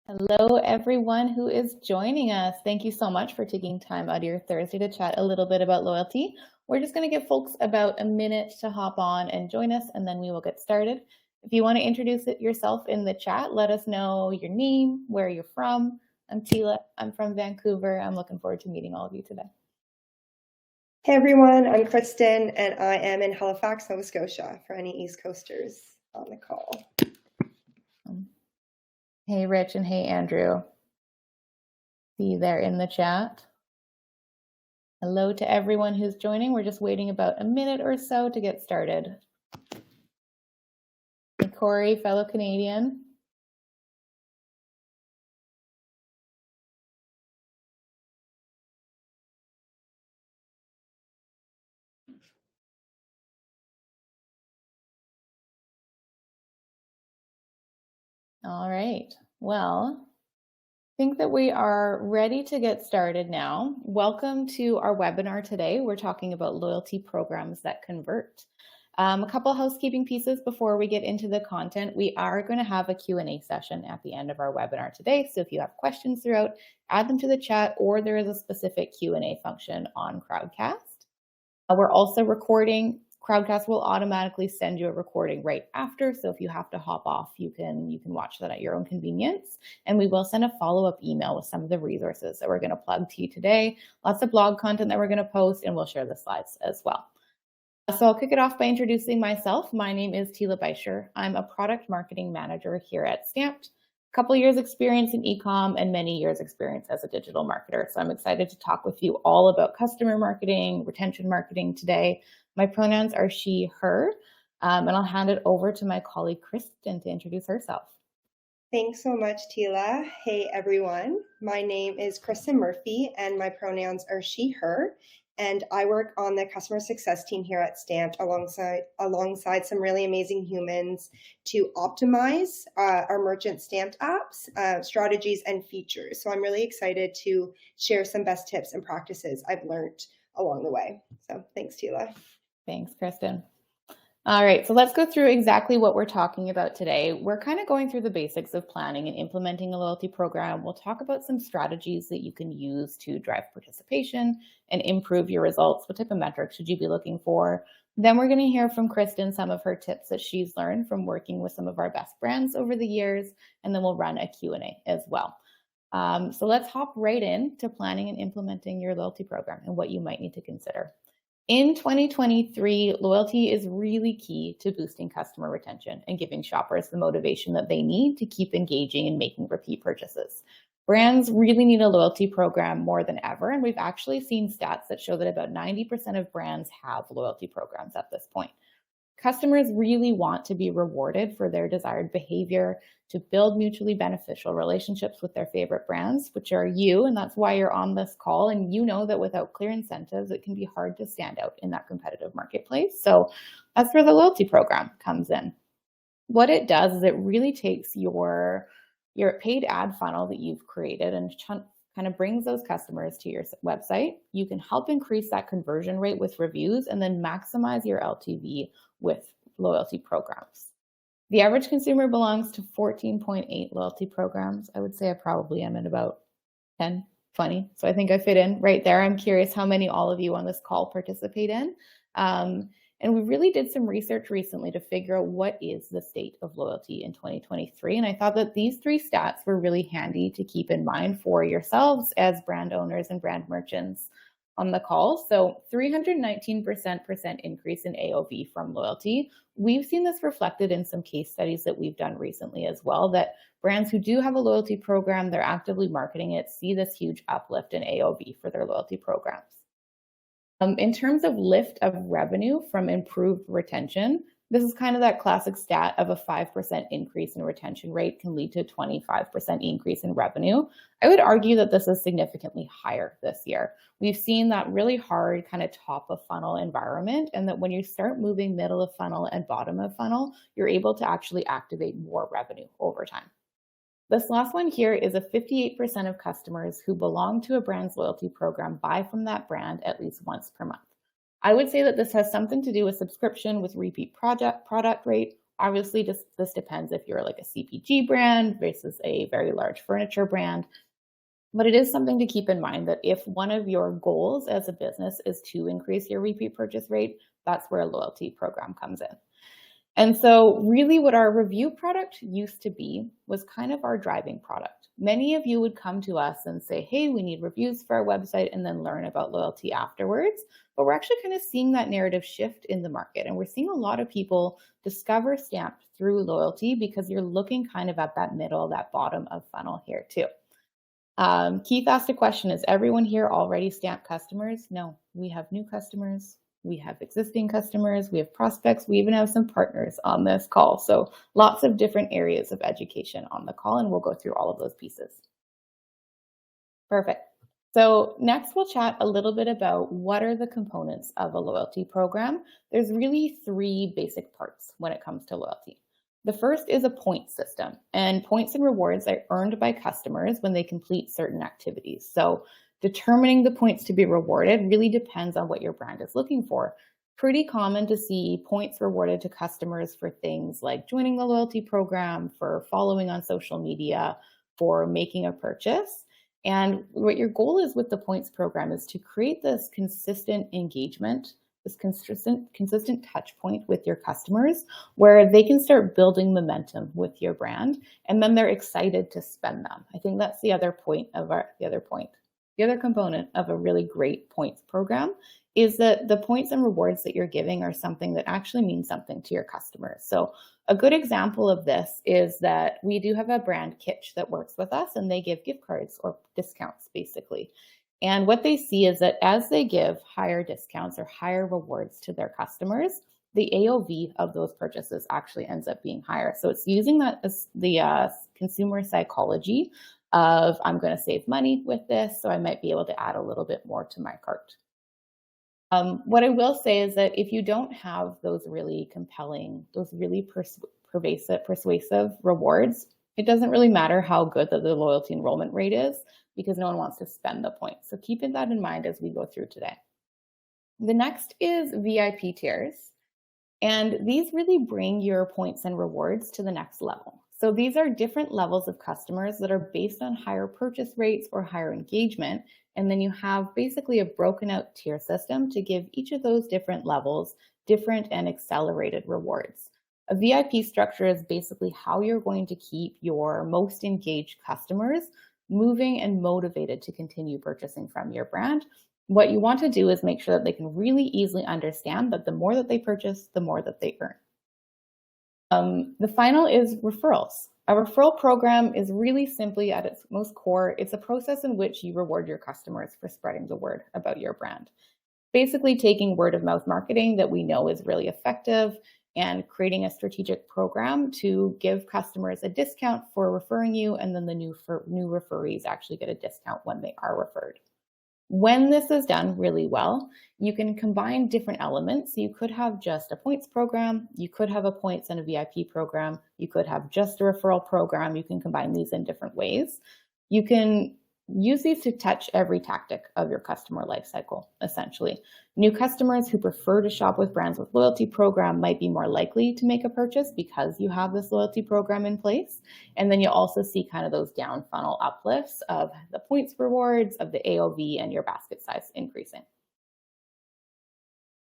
Hello, everyone who is joining us. Thank you so much for taking time out of your Thursday to chat a little bit about loyalty. We're just going to give folks about a minute to hop on and join us, and then we will get started. If you want to introduce yourself in the chat, let us know your name, where you're from. I'm Tila. I'm from Vancouver. I'm looking forward to meeting all of you today. Hey everyone, I'm Kristen and I am in Halifax, Nova Scotia for any East Coasters on the call. Hey Rich and hey Andrew. See you there in the chat. Hello to everyone who's joining. We're just waiting about a minute or so to get started. Hey Corey, fellow Canadian. All right, well, I think that we are ready to get started now. Welcome to our webinar today. We're talking about loyalty programs that convert. A couple housekeeping pieces before we get into the content. We are going to have a Q&A session at the end of our webinar today. So if you have questions throughout, add them to the chat, or there is a specific Q&A function on Crowdcast. We're also recording. Crowdcast will automatically send you a recording right after. So if you have to hop off, you can watch that at your own convenience. And we will send a follow-up email with some of the resources that we're going to plug to you today. Lots of blog content that we're going to post, and we'll share the slides as well. So I'll kick it off by introducing myself. My name is Tila Beischer. I'm a product marketing manager here at Stamped. A couple years experience in e-com and many years experience as a digital marketer. So I'm excited to talk with you all about customer marketing, retention marketing today. My pronouns are she, her, and I'll hand it over to my colleague Kristen to introduce herself. Thanks so much, Tila. Hey everyone, my name is Kristen Murphy and my pronouns are she, her, and I work on the customer success team here at Stamped alongside some really amazing humans to optimize our merchant Stamped apps, strategies, and features. So I'm really excited to share some best tips and practices I've learned along the way. So thanks, Tila. Thanks, Kristen. All right, so let's go through exactly what we're talking about today. We're kind of going through the basics of planning and implementing a loyalty program. We'll talk about some strategies that you can use to drive participation and improve your results. What type of metrics should you be looking for? Then we're going to hear from Kristen some of her tips that she's learned from working with some of our best brands over the years, and then we'll run a Q&A as well. So let's hop right in to planning and implementing your loyalty program and what you might need to consider. In 2023, loyalty is really key to boosting customer retention and giving shoppers the motivation that they need to keep engaging and making repeat purchases. Brands really need a loyalty program more than ever, and we've actually seen stats that show that about 90% of brands have loyalty programs at this point. Customers really want to be rewarded for their desired behavior, to build mutually beneficial relationships with their favorite brands, which are you, and that's why you're on this call. And you know that without clear incentives, it can be hard to stand out in that competitive marketplace. So that's where the loyalty program comes in. What it does is it really takes your paid ad funnel that you've created and kind of brings those customers to your website. You can help increase that conversion rate with reviews and then maximize your LTV with loyalty programs. The average consumer belongs to 14.8 loyalty programs. I would say I probably am in about 10, 20. So I think I fit in right there. I'm curious how many all of you on this call participate in. And we really did some research recently to figure out what is the state of loyalty in 2023. And I thought that these three stats were really handy to keep in mind for yourselves as brand owners and brand merchants on the call. So 319% increase in AOV from loyalty. We've seen this reflected in some case studies that we've done recently as well, that brands who do have a loyalty program, they're actively marketing it, see this huge uplift in AOV for their loyalty programs. In terms of lift of revenue from improved retention, this is kind of that classic stat of a 5% increase in retention rate can lead to a 25% increase in revenue. I would argue that this is significantly higher this year. We've seen that really hard kind of top of funnel environment, and that when you start moving middle of funnel and bottom of funnel, you're able to actually activate more revenue over time. This last one here is a 58% of customers who belong to a brand's loyalty program buy from that brand at least once per month. I would say that this has something to do with subscription, with repeat product rate, Obviously, this depends if you're like a CPG brand versus a very large furniture brand. But it is something to keep in mind that if one of your goals as a business is to increase your repeat purchase rate, that's where a loyalty program comes in. And so, really, what our review product used to be was kind of our driving product. Many of you would come to us and say, hey, we need reviews for our website, and then learn about loyalty afterwards. But we're actually kind of seeing that narrative shift in the market. And we're seeing a lot of people discover Stamped through loyalty because you're looking kind of at that middle, that bottom of funnel here, too. Keith asked a question: is everyone here already Stamped customers? No, we have new customers. We have existing customers, we have prospects, we even have some partners on this call. So lots of different areas of education on the call, and we'll go through all of those pieces. Perfect. So next we'll chat a little bit about what are the components of a loyalty program. There's really three basic parts when it comes to loyalty. The first is a point system, and points and rewards are earned by customers when they complete certain activities. So determining the points to be rewarded really depends on what your brand is looking for. Pretty common to see points rewarded to customers for things like joining the loyalty program, for following on social media, for making a purchase. And what your goal is with the points program is to create this consistent engagement, this consistent touch point with your customers where they can start building momentum with your brand, and then they're excited to spend them. I think that's the other component of a really great points program is that the points and rewards that you're giving are something that actually means something to your customers. So a good example of this is that we do have a brand, Kitsch, that works with us, and they give gift cards or discounts basically. And what they see is that as they give higher discounts or higher rewards to their customers, the AOV of those purchases actually ends up being higher. So it's using that as the consumer psychology of, I'm going to save money with this, so I might be able to add a little bit more to my cart. What I will say is that if you don't have those really compelling, those really persuasive rewards, it doesn't really matter how good the loyalty enrollment rate is because no one wants to spend the points. So keeping that in mind as we go through today. The next is VIP tiers. And these really bring your points and rewards to the next level. So these are different levels of customers that are based on higher purchase rates or higher engagement. And then you have basically a broken out tier system to give each of those different levels different and accelerated rewards. A VIP structure is basically how you're going to keep your most engaged customers moving and motivated to continue purchasing from your brand. What you want to do is make sure that they can really easily understand that the more that they purchase, the more that they earn. The final is referrals. A referral program is really simply at its most core, it's a process in which you reward your customers for spreading the word about your brand. Basically taking word of mouth marketing that we know is really effective and creating a strategic program to give customers a discount for referring you, and then the new referees actually get a discount when they are referred. When this is done really well, you can combine different elements. So you could have just a points program, you could have a points and a VIP program, you could have just a referral program. You can combine these in different ways. You can use these to touch every tactic of your customer lifecycle, essentially. New customers who prefer to shop with brands with loyalty program might be more likely to make a purchase because you have this loyalty program in place. And then you also see kind of those down funnel uplifts of the points rewards, of the AOV, and your basket size increasing.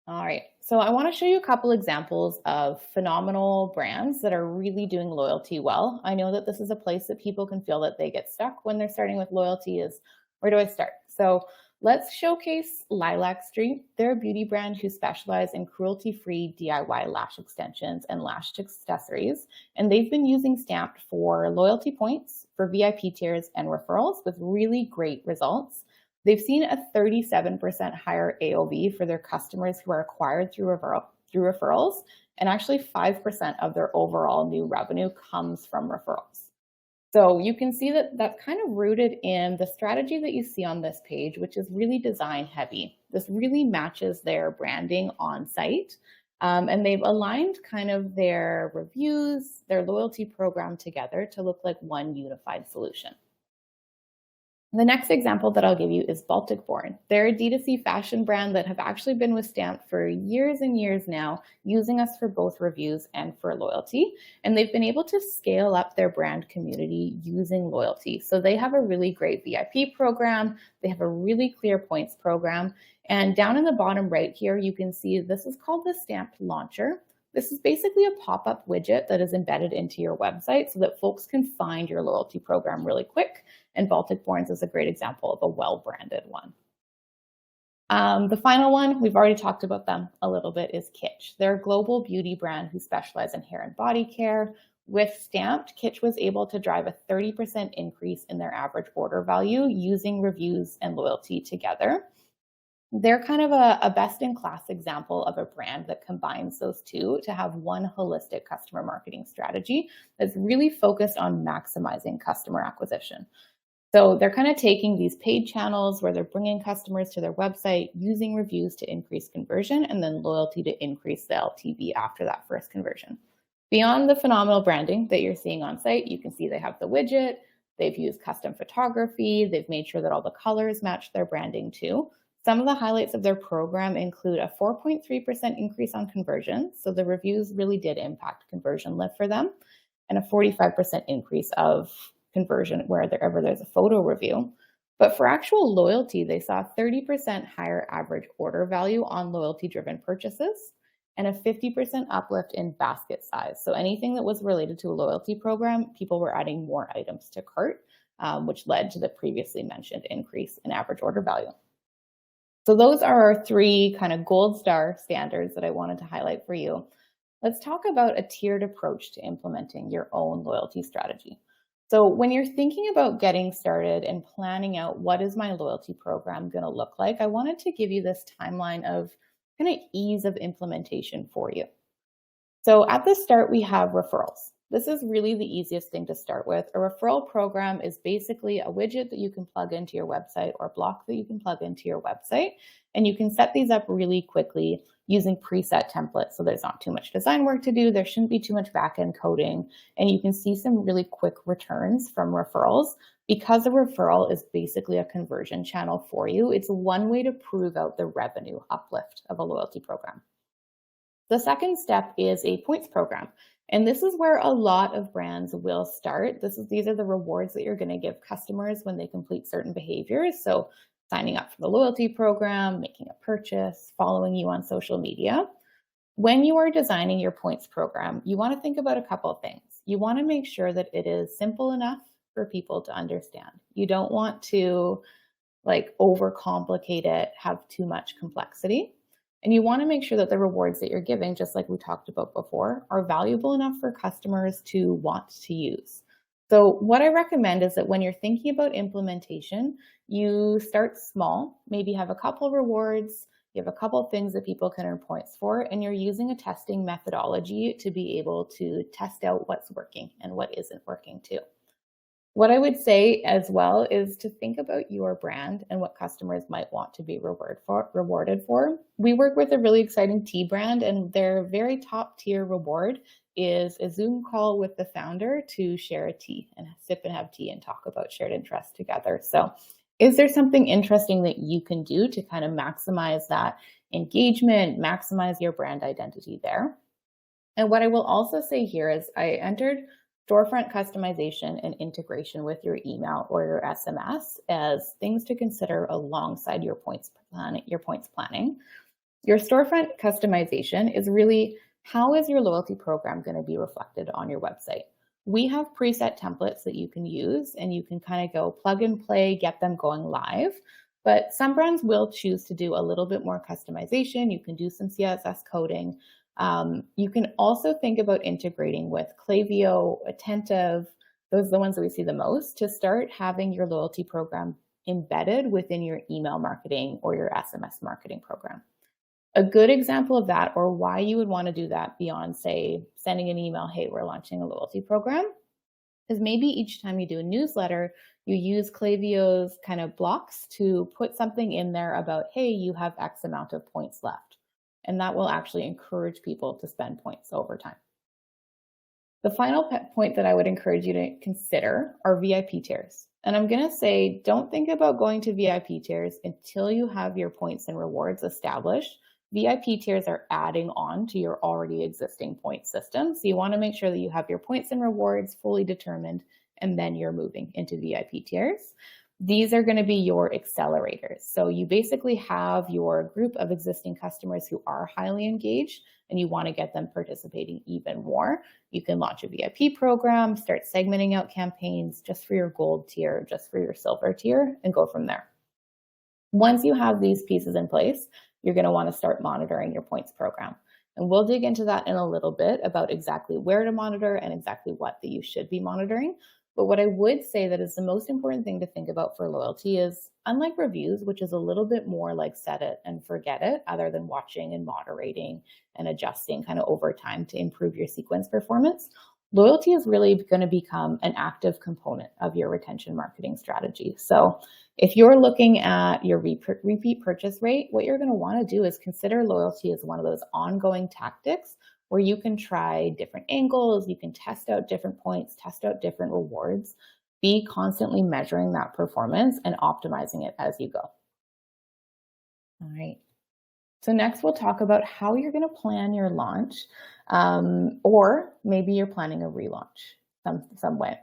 All right, so I want to show you a couple examples of phenomenal brands that are really doing loyalty well. I know that this is a place that people can feel that they get stuck when they're starting with loyalty is, where do I start? So let's showcase Lilac Street. They're a beauty brand who specialize in cruelty-free DIY lash extensions and lash accessories. And they've been using Stamped for loyalty points, for VIP tiers, and referrals with really great results. They've seen a 37% higher AOV for their customers who are acquired through referrals, and actually 5% of their overall new revenue comes from referrals. So you can see that that's kind of rooted in the strategy that you see on this page, which is really design heavy. This really matches their branding on site. And they've aligned kind of their reviews, their loyalty program together to look like one unified solution. The next example that I'll give you is Baltic Born. They're a D2C fashion brand that have actually been with Stamped for years and years now, using us for both reviews and for loyalty. And they've been able to scale up their brand community using loyalty. So they have a really great VIP program. They have a really clear points program. And down in the bottom right here, you can see this is called the Stamped Launcher. This is basically a pop-up widget that is embedded into your website so that folks can find your loyalty program really quick. And Baltic Borns is a great example of a well-branded one. The final one, we've already talked about them a little bit, is Kitsch. They're a global beauty brand who specialize in hair and body care. With Stamped, Kitsch was able to drive a 30% increase in their average order value using reviews and loyalty together. They're kind of a best-in-class example of a brand that combines those two to have one holistic customer marketing strategy that's really focused on maximizing customer acquisition. So they're kind of taking these paid channels where they're bringing customers to their website, using reviews to increase conversion, and then loyalty to increase the LTV after that first conversion. Beyond the phenomenal branding that you're seeing on site, you can see they have the widget, they've used custom photography, they've made sure that all the colors match their branding too. Some of the highlights of their program include a 4.3% increase on conversion. So the reviews really did impact conversion lift for them, and a 45% increase of conversion wherever there's a photo review. But for actual loyalty, they saw a 30% higher average order value on loyalty-driven purchases and a 50% uplift in basket size. So anything that was related to a loyalty program, people were adding more items to cart, which led to the previously mentioned increase in average order value. So those are our three kind of gold star standards that I wanted to highlight for you. Let's talk about a tiered approach to implementing your own loyalty strategy. So when you're thinking about getting started and planning out what is my loyalty program going to look like, I wanted to give you this timeline of kind of ease of implementation for you. So at the start, we have referrals. This is really the easiest thing to start with. A referral program is basically a widget that you can plug into your website or a block that you can plug into your website. And you can set these up really quickly using preset templates. So there's not too much design work to do. There shouldn't be too much back-end coding. And you can see some really quick returns from referrals. Because a referral is basically a conversion channel for you, it's one way to prove out the revenue uplift of a loyalty program. The second step is a points program. And this is where a lot of brands will start. These are the rewards that you're going to give customers when they complete certain behaviors. So signing up for the loyalty program, making a purchase, following you on social media. When you are designing your points program, you want to think about a couple of things. You want to make sure that it is simple enough for people to understand. You don't want to overcomplicate it, have too much complexity. And you want to make sure that the rewards that you're giving, just like we talked about before, are valuable enough for customers to want to use. So what I recommend is that when you're thinking about implementation, you start small, maybe have a couple rewards, you have a couple things that people can earn points for, and you're using a testing methodology to be able to test out what's working and what isn't working too. What I would say as well is to think about your brand and what customers might want to be rewarded for. We work with a really exciting tea brand, and their very top tier reward is a Zoom call with the founder to share a tea and sip and have tea and talk about shared interests together. So is there something interesting that you can do to kind of maximize that engagement, maximize your brand identity there? And what I will also say here is I entered storefront customization and integration with your email or your SMS as things to consider alongside your points planning. Your storefront customization is really, how is your loyalty program going to be reflected on your website? We have preset templates that you can use, and you can kind of go plug and play, get them going live. But some brands will choose to do a little bit more customization. You can do some CSS coding. You can also think about integrating with Klaviyo, Attentive. Those are the ones that we see the most, to start having your loyalty program embedded within your email marketing or your SMS marketing program. A good example of that, or why you would want to do that beyond, say, sending an email, hey, we're launching a loyalty program, is maybe each time you do a newsletter, you use Klaviyo's kind of blocks to put something in there about, hey, you have X amount of points left. And that will actually encourage people to spend points over time. The final point that I would encourage you to consider are VIP tiers. And I'm going to say, don't think about going to VIP tiers until you have your points and rewards established. VIP tiers are adding on to your already existing point system. So you want to make sure that you have your points and rewards fully determined, and then you're moving into VIP tiers. These are going to be your accelerators. So you basically have your group of existing customers who are highly engaged, and you want to get them participating even more. You can launch a VIP program, start segmenting out campaigns just for your gold tier, just for your silver tier, and go from there. Once you have these pieces in place, you're going to want to start monitoring your points program. And we'll dig into that in a little bit about exactly where to monitor and exactly what that you should be monitoring. But what I would say that is the most important thing to think about for loyalty is, unlike reviews, which is a little bit more like set it and forget it, other than watching and moderating and adjusting kind of over time to improve your sequence performance, loyalty is really going to become an active component of your retention marketing strategy. So if you're looking at your repeat purchase rate, what you're going to want to do is consider loyalty as one of those ongoing tactics where you can try different angles, you can test out different points, test out different rewards, be constantly measuring that performance and optimizing it as you go. All right. So next we'll talk about how you're going to plan your launch, or maybe you're planning a relaunch some way.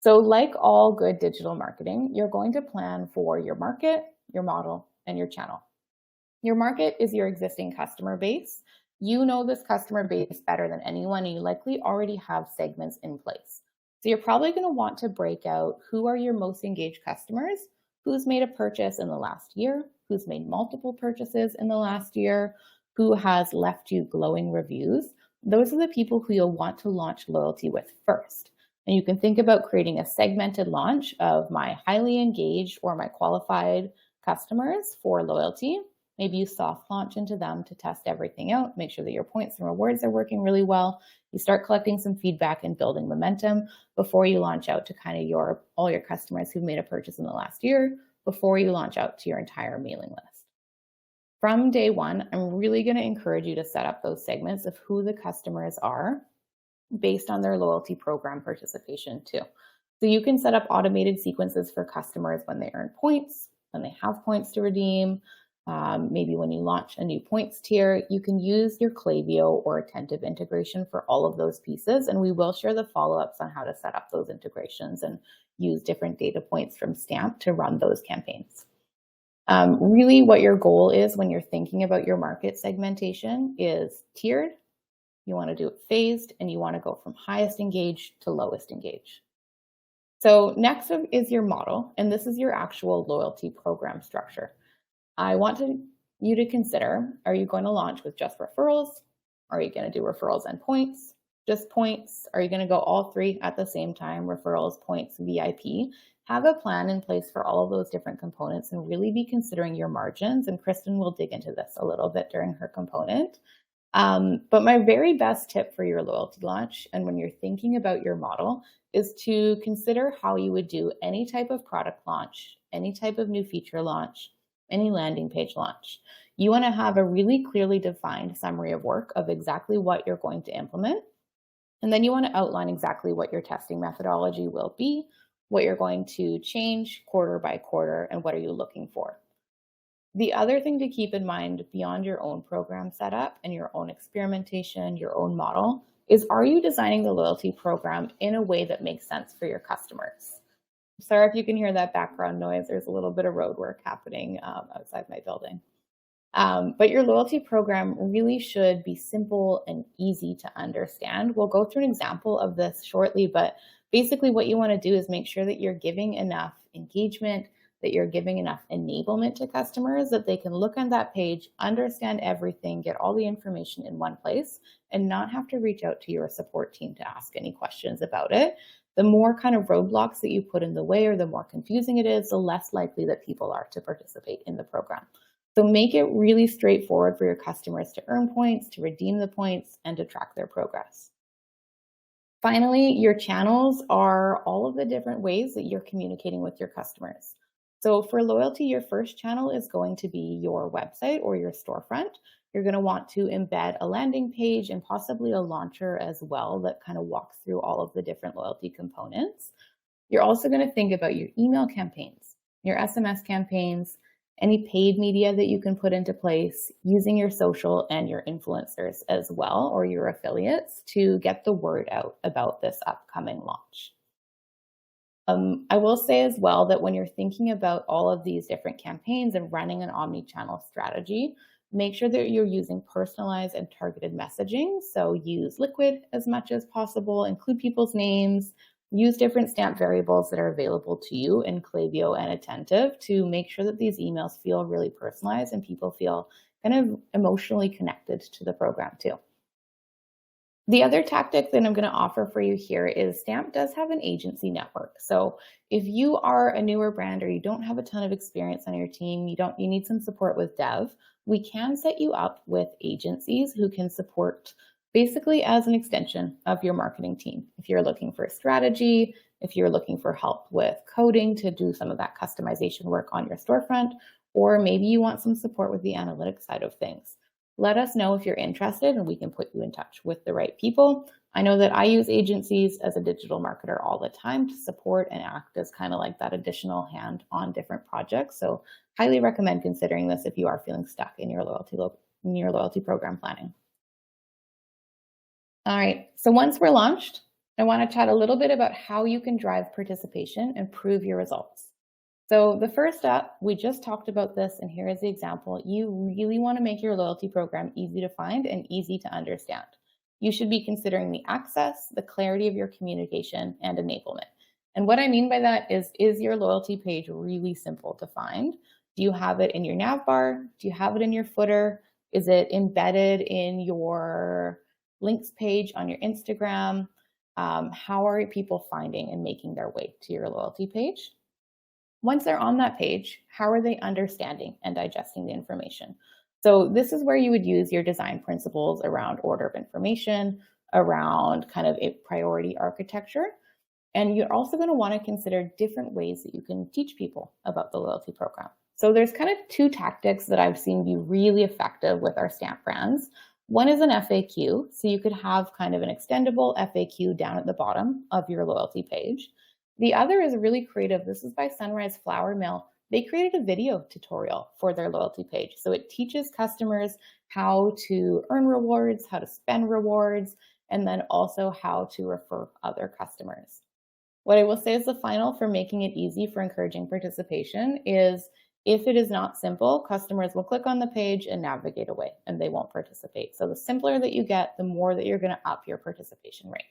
So like all good digital marketing, you're going to plan for your market, your model, and your channel. Your market is your existing customer base. You know this customer base better than anyone, and you likely already have segments in place. So you're probably going to want to break out who are your most engaged customers, who's made a purchase in the last year, who's made multiple purchases in the last year, who has left you glowing reviews. Those are the people who you'll want to launch loyalty with first. And you can think about creating a segmented launch of my highly engaged or my qualified customers for loyalty. Maybe you soft launch into them to test everything out, make sure that your points and rewards are working really well. You start collecting some feedback and building momentum before you launch out to kind of all your customers who've made a purchase in the last year, before you launch out to your entire mailing list. From day one, I'm really going to encourage you to set up those segments of who the customers are based on their loyalty program participation too. So you can set up automated sequences for customers when they earn points, when they have points to redeem. Maybe when you launch a new points tier, you can use your Klaviyo or Attentive integration for all of those pieces. And we will share the follow-ups on how to set up those integrations and use different data points from Stamped to run those campaigns. Really what your goal is when you're thinking about your market segmentation is tiered. You want to do it phased, and you want to go from highest engaged to lowest engaged. So next is your model, and this is your actual loyalty program structure. I want you to consider, are you going to launch with just referrals? Are you going to do referrals and points? Just points? Are you going to go all three at the same time, referrals, points, VIP? Have a plan in place for all of those different components and really be considering your margins. And Kristen will dig into this a little bit during her component. But my very best tip for your loyalty launch, and when you're thinking about your model, is to consider how you would do any type of product launch, any type of new feature launch, any landing page launch. You want to have a really clearly defined summary of work of exactly what you're going to implement. And then you want to outline exactly what your testing methodology will be, what you're going to change quarter by quarter, and what are you looking for. The other thing to keep in mind beyond your own program setup and your own experimentation, your own model, is are you designing the loyalty program in a way that makes sense for your customers? Sorry if you can hear that background noise. There's a little bit of road work happening outside my building. But your loyalty program really should be simple and easy to understand. We'll go through an example of this shortly, but basically what you want to do is make sure that you're giving enough engagement, that you're giving enough enablement to customers that they can look on that page, understand everything, get all the information in one place, and not have to reach out to your support team to ask any questions about it. The more kind of roadblocks that you put in the way or the more confusing it is, the less likely that people are to participate in the program. So make it really straightforward for your customers to earn points, to redeem the points, and to track their progress. Finally, your channels are all of the different ways that you're communicating with your customers. So for loyalty, your first channel is going to be your website or your storefront. You're going to want to embed a landing page and possibly a launcher as well that kind of walks through all of the different loyalty components. You're also going to think about your email campaigns, your SMS campaigns, any paid media that you can put into place, using your social and your influencers as well, or your affiliates, to get the word out about this upcoming launch. I will say as well that when you're thinking about all of these different campaigns and running an omni-channel strategy, make sure that you're using personalized and targeted messaging. So use Liquid as much as possible, include people's names, use different stamp variables that are available to you in Klaviyo and Attentive to make sure that these emails feel really personalized and people feel kind of emotionally connected to the program too. The other tactic that I'm going to offer for you here is Stamp does have an agency network. So if you are a newer brand or you don't have a ton of experience on your team, you need some support with dev, we can set you up with agencies who can support basically as an extension of your marketing team. If you're looking for a strategy, if you're looking for help with coding to do some of that customization work on your storefront, or maybe you want some support with the analytics side of things. Let us know if you're interested and we can put you in touch with the right people. I know that I use agencies as a digital marketer all the time to support and act as kind of like that additional hand on different projects. So highly recommend considering this if you are feeling stuck in your loyalty program planning. All right, so once we're launched, I want to chat a little bit about how you can drive participation and prove your results. So the first step, we just talked about this, and here is the example. You really want to make your loyalty program easy to find and easy to understand. You should be considering the access, the clarity of your communication, and enablement. And what I mean by that is your loyalty page really simple to find? Do you have it in your nav bar? Do you have it in your footer? Is it embedded in your links page on your Instagram? How are people finding and making their way to your loyalty page? Once they're on that page, how are they understanding and digesting the information? So this is where you would use your design principles around order of information, around kind of a priority architecture. And you're also going to want to consider different ways that you can teach people about the loyalty program. So there's kind of two tactics that I've seen be really effective with our stamp brands. One is an FAQ. So you could have kind of an extendable FAQ down at the bottom of your loyalty page. The other is really creative. This is by Sunrise Flour Mill. They created a video tutorial for their loyalty page. So it teaches customers how to earn rewards, how to spend rewards, and then also how to refer other customers. What I will say is the final for making it easy for encouraging participation is if it is not simple, customers will click on the page and navigate away and they won't participate. So the simpler that you get, the more that you're going to up your participation rate.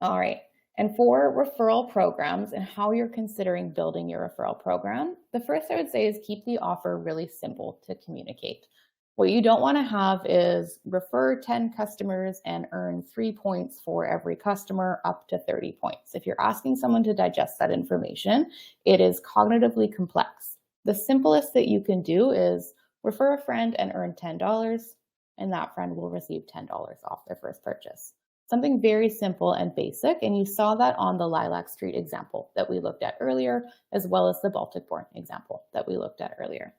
All right. And for referral programs and how you're considering building your referral program, the first I would say is keep the offer really simple to communicate. What you don't want to have is refer 10 customers and earn 3 points for every customer up to 30 points. If you're asking someone to digest that information, it is cognitively complex. The simplest that you can do is refer a friend and earn $10, and that friend will receive $10 off their first purchase. Something very simple and basic, and you saw that on the Lilac Street example that we looked at earlier, as well as the Baltic Born example that we looked at earlier.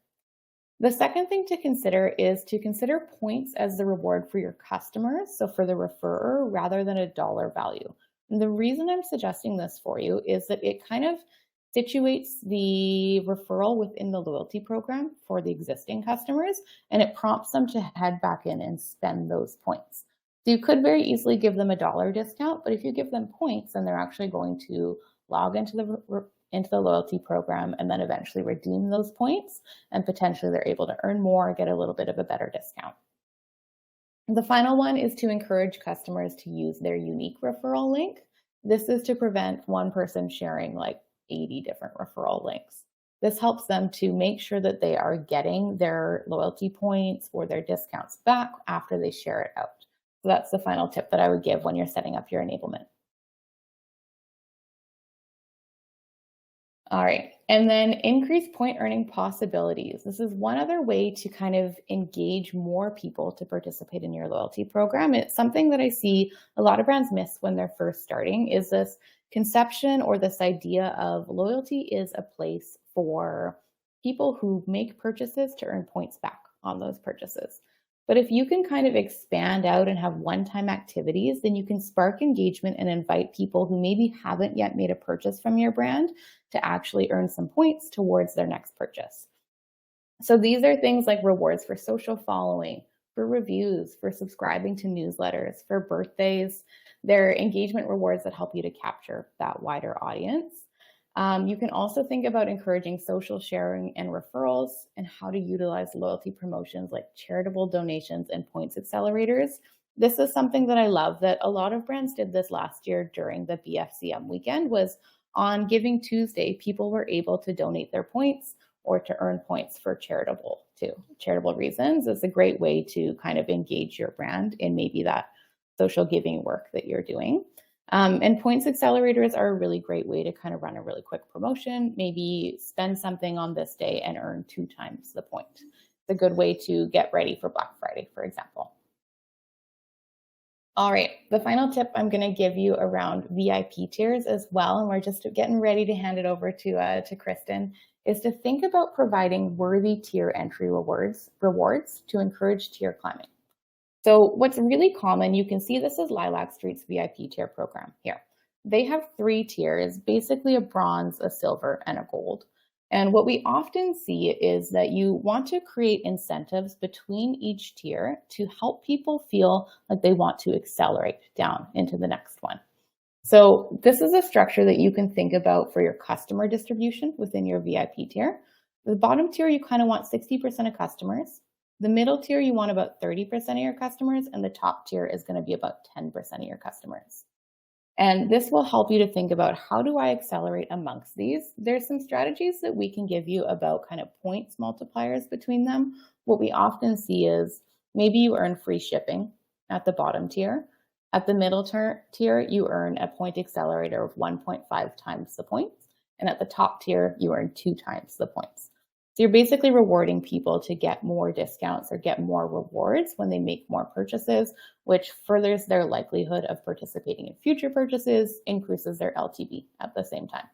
The second thing to consider is to consider points as the reward for your customers, so for the referrer, rather than a dollar value. And the reason I'm suggesting this for you is that it kind of situates the referral within the loyalty program for the existing customers, and it prompts them to head back in and spend those points. So you could very easily give them a dollar discount, but if you give them points, then they're actually going to log into the loyalty program and then eventually redeem those points, and potentially they're able to earn more, get a little bit of a better discount. The final one is to encourage customers to use their unique referral link. This is to prevent one person sharing like 80 different referral links. This helps them to make sure that they are getting their loyalty points or their discounts back after they share it out. So that's the final tip that I would give when you're setting up your enablement. All right, and then increase point earning possibilities. This is one other way to kind of engage more people to participate in your loyalty program. It's something that I see a lot of brands miss when they're first starting, is this conception or this idea of loyalty is a place for people who make purchases to earn points back on those purchases. But if you can kind of expand out and have one-time activities, then you can spark engagement and invite people who maybe haven't yet made a purchase from your brand to actually earn some points towards their next purchase. So these are things like rewards for social following, for reviews, for subscribing to newsletters, for birthdays. They're engagement rewards that help you to capture that wider audience. You can also think about encouraging social sharing and referrals and how to utilize loyalty promotions like charitable donations and points accelerators. This is something that I love that a lot of brands did this last year during the BFCM weekend was on Giving Tuesday, people were able to donate their points or to earn points for charitable reasons. It's a great way to kind of engage your brand in maybe that social giving work that you're doing. And points accelerators are a really great way to kind of run a really quick promotion, maybe spend something on this day and earn 2 times the point. It's a good way to get ready for Black Friday, for example. All right, the final tip I'm going to give you around VIP tiers as well, and we're just getting ready to hand it over to Kristen, is to think about providing worthy tier entry rewards to encourage tier climbing. So what's really common, you can see this is Lilac Street's VIP tier program here. They have 3 tiers, basically a bronze, a silver, and a gold. And what we often see is that you want to create incentives between each tier to help people feel like they want to accelerate down into the next one. So this is a structure that you can think about for your customer distribution within your VIP tier. The bottom tier, you kind of want 60% of customers. The middle tier, you want about 30% of your customers, and the top tier is going to be about 10% of your customers. And this will help you to think about, how do I accelerate amongst these? There's some strategies that we can give you about kind of points multipliers between them. What we often see is maybe you earn free shipping at the bottom tier. At the middle tier, you earn a point accelerator of 1.5 times the points. And at the top tier, you earn 2 times the points. So you're basically rewarding people to get more discounts or get more rewards when they make more purchases, which furthers their likelihood of participating in future purchases, increases their LTV at the same time.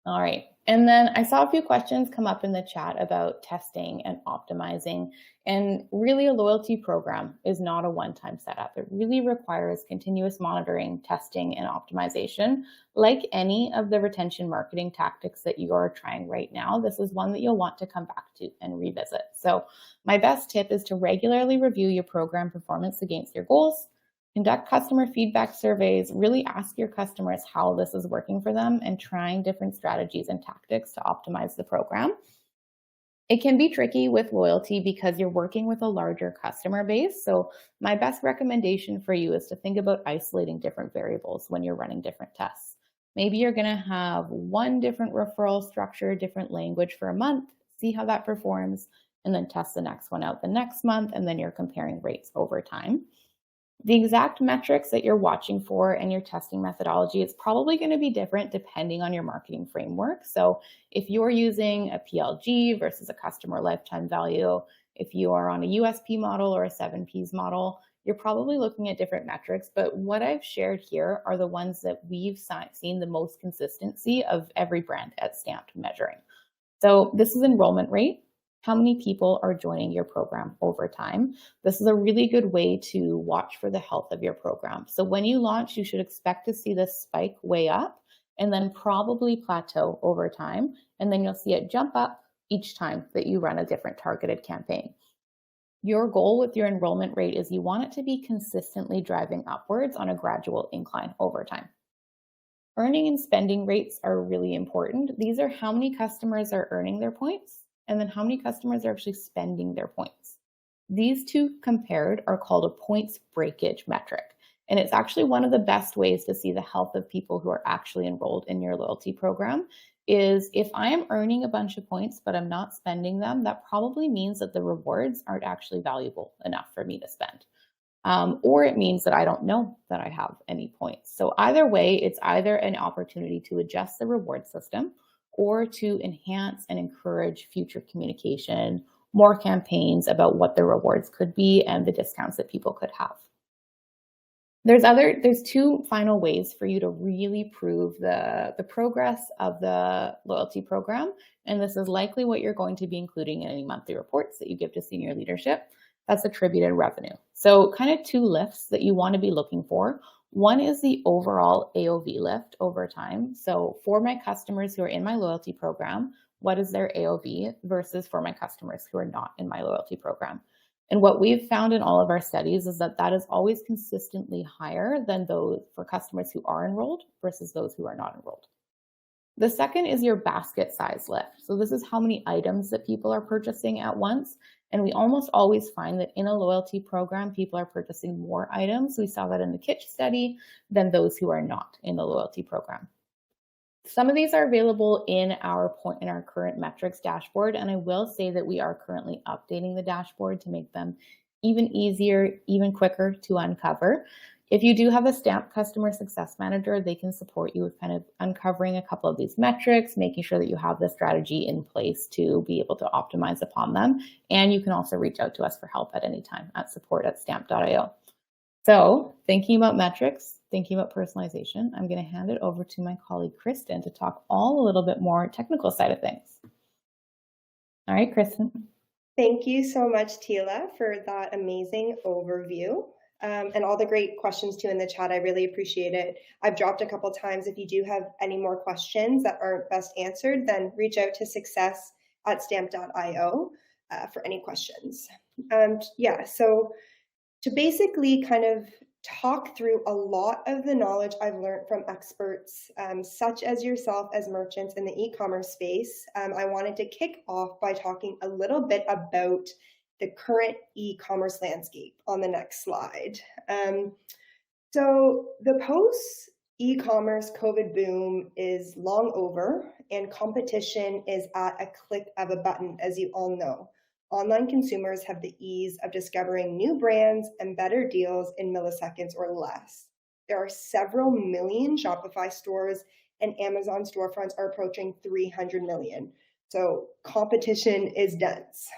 All right. And then I saw a few questions come up in the chat about testing and optimizing. And really, a loyalty program is not a one-time setup. It really requires continuous monitoring, testing, and optimization. Like any of the retention marketing tactics that you are trying right now, this is one that you'll want to come back to and revisit. So my best tip is to regularly review your program performance against your goals. Conduct customer feedback surveys, really ask your customers how this is working for them and trying different strategies and tactics to optimize the program. It can be tricky with loyalty because you're working with a larger customer base. So my best recommendation for you is to think about isolating different variables when you're running different tests. Maybe you're going to have one different referral structure, different language for a month, see how that performs, and then test the next one out the next month, and then you're comparing rates over time. The exact metrics that you're watching for and your testing methodology is probably going to be different depending on your marketing framework. So if you're using a PLG versus a customer lifetime value, if you are on a USP model or a 7Ps model, you're probably looking at different metrics. But what I've shared here are the ones that we've seen the most consistency of every brand at Stamped measuring. So this is enrollment rate. How many people are joining your program over time? This is a really good way to watch for the health of your program. So when you launch, you should expect to see this spike way up and then probably plateau over time. And then you'll see it jump up each time that you run a different targeted campaign. Your goal with your enrollment rate is you want it to be consistently driving upwards on a gradual incline over time. Earning and spending rates are really important. These are how many customers are earning their points and then how many customers are actually spending their points. These two compared are called a points breakage metric. And it's actually one of the best ways to see the health of people who are actually enrolled in your loyalty program is if I am earning a bunch of points, but I'm not spending them, that probably means that the rewards aren't actually valuable enough for me to spend. Or it means that I don't know that I have any points. So either way, it's either an opportunity to adjust the reward system or to enhance and encourage future communication, more campaigns about what the rewards could be and the discounts that people could have. There's two final ways for you to really prove the progress of the loyalty program. And this is likely what you're going to be including in any monthly reports that you give to senior leadership. That's attributed revenue. So kind of two lifts that you want to be looking for. One is the overall AOV lift over time. So for my customers who are in my loyalty program, what is their AOV versus for my customers who are not in my loyalty program? And what we've found in all of our studies is that that is always consistently higher than those for customers who are enrolled versus those who are not enrolled. The second is your basket size lift. So this is how many items that people are purchasing at once. And we almost always find that in a loyalty program, people are purchasing more items. We saw that in the Kitch study than those who are not in the loyalty program. Some of these are available in our current metrics dashboard, and I will say that we are currently updating the dashboard to make them even easier, even quicker to uncover. If you do have a Stamped Customer Success Manager, they can support you with kind of uncovering a couple of these metrics, making sure that you have the strategy in place to be able to optimize upon them. And you can also reach out to us for help at any time at support@stamp.io. So thinking about metrics, thinking about personalization, I'm going to hand it over to my colleague, Kristen, to talk all a little bit more technical side of things. All right, Kristen. Thank you so much, Tila, for that amazing overview. And all the great questions too in the chat. I really appreciate it. I've dropped a couple times. If you do have any more questions that aren't best answered, then reach out to success@stamp.io for any questions. So to basically kind of talk through a lot of the knowledge I've learned from experts, such as yourself as merchants in the e-commerce space, I wanted to kick off by talking a little bit about the current e-commerce landscape on the next slide. So the post-e-commerce COVID boom is long over, and competition is at a click of a button, as you all know. Online consumers have the ease of discovering new brands and better deals in milliseconds or less. There are several million Shopify stores, and Amazon storefronts are approaching 300 million. So competition is dense.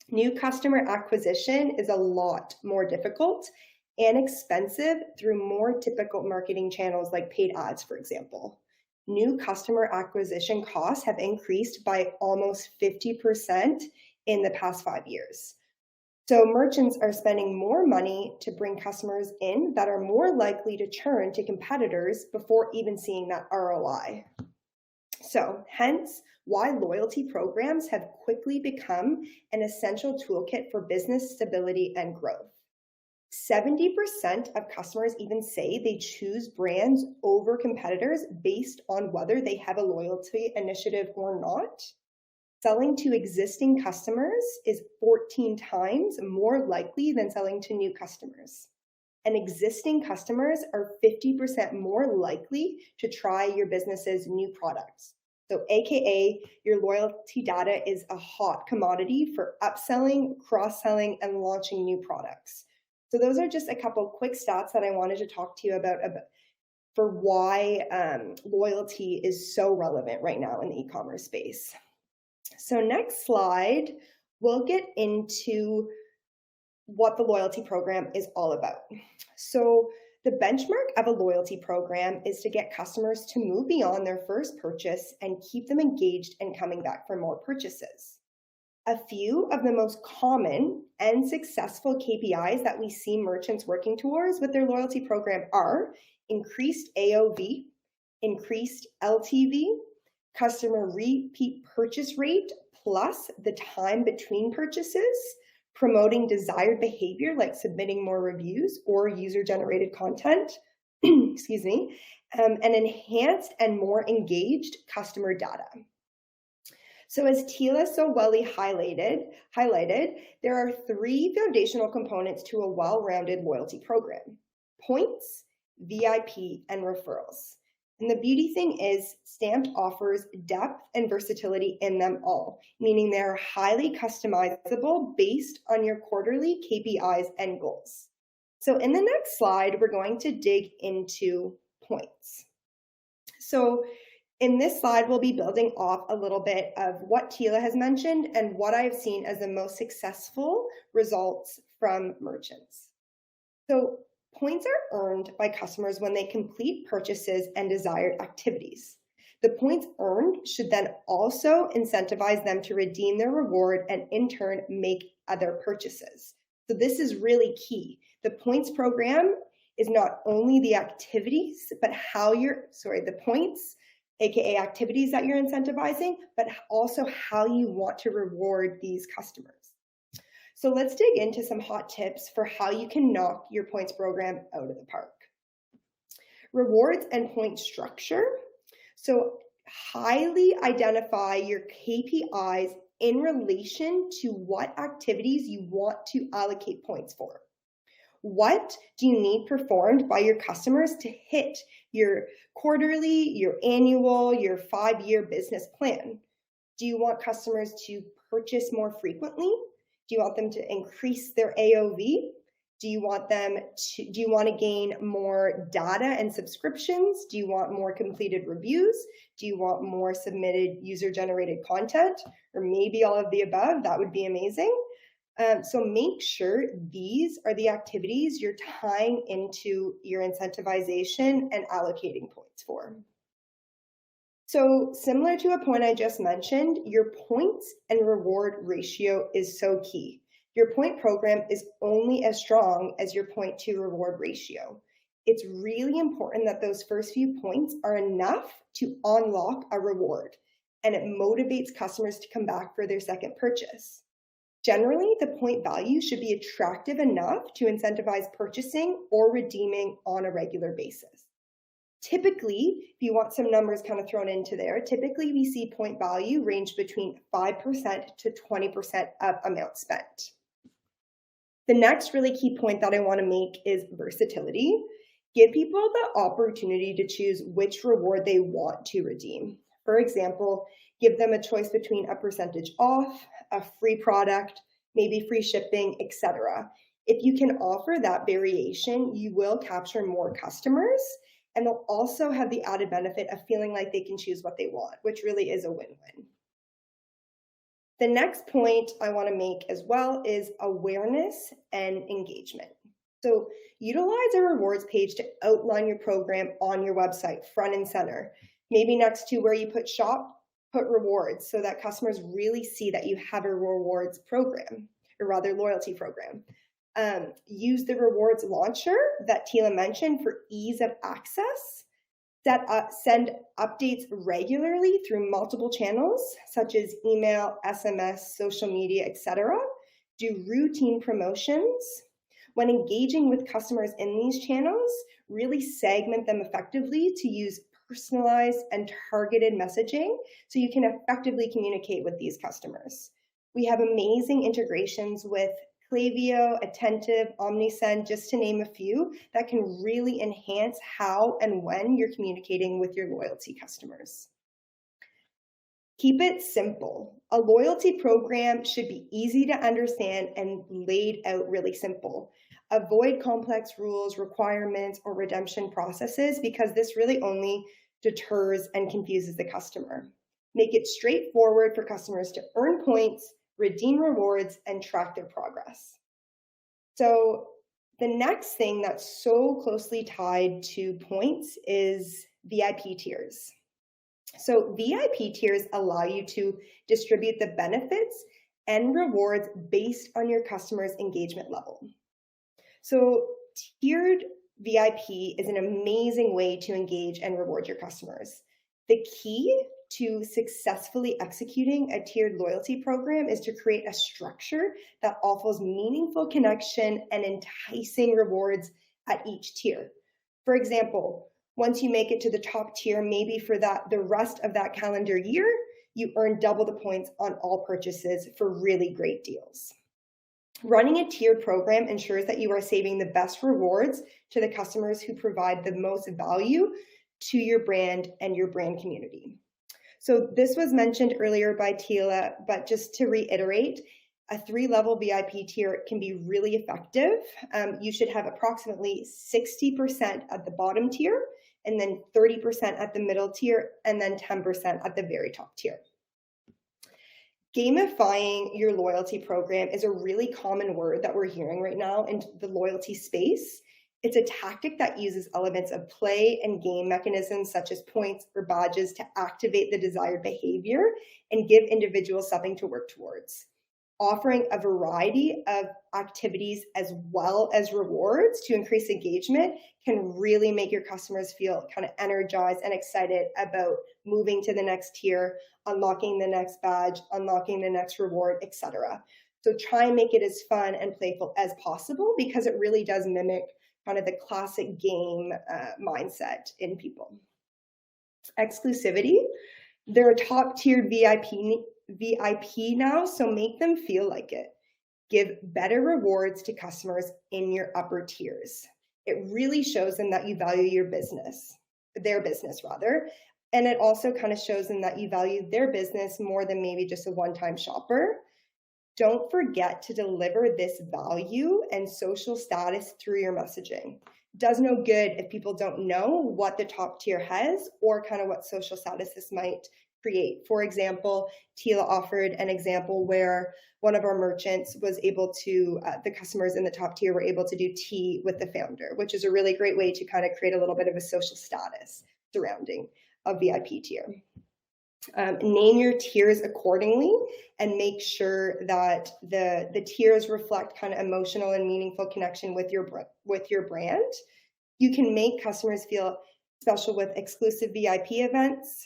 New customer acquisition is a lot more difficult and expensive through more typical marketing channels like paid ads, for example. New customer acquisition costs have increased by almost 50% in the past 5 years. So merchants are spending more money to bring customers in that are more likely to churn to competitors before even seeing that ROI. So hence why loyalty programs have quickly become an essential toolkit for business stability and growth. 70% of customers even say they choose brands over competitors based on whether they have a loyalty initiative or not. Selling to existing customers is 14 times more likely than selling to new customers. And existing customers are 50% more likely to try your business's new products. So AKA, your loyalty data is a hot commodity for upselling, cross-selling, and launching new products. So those are just a couple quick stats that I wanted to talk to you about for why loyalty is so relevant right now in the e-commerce space. So next slide, we'll get into what the loyalty program is all about. So the benchmark of a loyalty program is to get customers to move beyond their first purchase and keep them engaged and coming back for more purchases. A few of the most common and successful KPIs that we see merchants working towards with their loyalty program are increased AOV, increased LTV, customer repeat purchase rate plus the time between purchases, promoting desired behavior like submitting more reviews or user-generated content, excuse me, and enhanced and more engaged customer data. So as Tila so well highlighted, there are 3 foundational components to a well-rounded loyalty program: points, VIP, and referrals. And the beauty thing is Stamped offers depth and versatility in them all, meaning they're highly customizable based on your quarterly KPIs and goals. So in the next slide, we're going to dig into points. So in this slide, we'll be building off a little bit of what Tila has mentioned and what I've seen as the most successful results from merchants. So Points are earned by customers when they complete purchases and desired activities. The points earned should then also incentivize them to redeem their reward and in turn make other purchases. So this is really key. The points program is not only the activities, but the points, aka activities that you're incentivizing, but also how you want to reward these customers. So let's dig into some hot tips for how you can knock your points program out of the park. Rewards and point structure. So highly identify your KPIs in relation to what activities you want to allocate points for. What do you need performed by your customers to hit your quarterly, your annual, your 5-year business plan? Do you want customers to purchase more frequently? Do you want them to increase their AOV? Do you want to gain more data and subscriptions? Do you want more completed reviews? Do you want more submitted user-generated content? Or maybe all of the above? That would be amazing. So make sure these are the activities you're tying into your incentivization and allocating points for. So similar to a point I just mentioned, your points and reward ratio is so key. Your point program is only as strong as your point to reward ratio. It's really important that those first few points are enough to unlock a reward, and it motivates customers to come back for their second purchase. Generally, the point value should be attractive enough to incentivize purchasing or redeeming on a regular basis. Typically, if you want some numbers kind of thrown into there, typically we see point value range between 5% to 20% of amount spent. The next really key point that I want to make is versatility. Give people the opportunity to choose which reward they want to redeem. For example, give them a choice between a percentage off, a free product, maybe free shipping, etc. If you can offer that variation, you will capture more customers, and they'll also have the added benefit of feeling like they can choose what they want, which really is a win-win. The next point I want to make as well is awareness and engagement. So utilize a rewards page to outline your program on your website, front and center. Maybe next to where you put shop, put rewards so that customers really see that you have a rewards program, or rather loyalty program. Use the rewards launcher that Tila mentioned for ease of access. Send updates regularly through multiple channels, such as email, SMS, social media, etc. Do routine promotions. When engaging with customers in these channels, really segment them effectively to use personalized and targeted messaging so you can effectively communicate with these customers. We have amazing integrations with Klaviyo, Attentive, Omnisend, just to name a few, that can really enhance how and when you're communicating with your loyalty customers. Keep it simple. A loyalty program should be easy to understand and laid out really simple. Avoid complex rules, requirements, or redemption processes because this really only deters and confuses the customer. Make it straightforward for customers to earn points, redeem rewards, and track their progress. So the next thing that's so closely tied to points is VIP tiers. So VIP tiers allow you to distribute the benefits and rewards based on your customer's engagement level. So tiered VIP is an amazing way to engage and reward your customers. The key to successfully executing a tiered loyalty program is to create a structure that offers meaningful connection and enticing rewards at each tier. For example, once you make it to the top tier, maybe for the rest of that calendar year, you earn double the points on all purchases for really great deals. Running a tiered program ensures that you are saving the best rewards to the customers who provide the most value to your brand and your brand community. So this was mentioned earlier by Tila, but just to reiterate, a 3-level VIP tier can be really effective. You should have approximately 60% at the bottom tier, and then 30% at the middle tier, and then 10% at the very top tier. Gamifying your loyalty program is a really common word that we're hearing right now in the loyalty space. It's a tactic that uses elements of play and game mechanisms such as points or badges to activate the desired behavior and give individuals something to work towards. Offering a variety of activities as well as rewards to increase engagement can really make your customers feel kind of energized and excited about moving to the next tier, unlocking the next badge, unlocking the next reward, etc. So try and make it as fun and playful as possible, because it really does mimic kind of the classic game mindset in people. Exclusivity. They're a top tiered VIP now, so make them feel like it. Give better rewards to customers in your upper tiers. It really shows them that you value their business rather. And it also kind of shows them that you value their business more than maybe just a one-time shopper. Don't forget to deliver this value and social status through your messaging. It does no good if people don't know what the top tier has or kind of what social status this might create. For example, Tila offered an example where one of our merchants was able to, the customers in the top tier were able to do tea with the founder, which is a really great way to kind of create a little bit of a social status surrounding a VIP tier. Name your tiers accordingly and make sure that the tiers reflect kind of emotional and meaningful connection with your brand. You can make customers feel special with exclusive VIP events,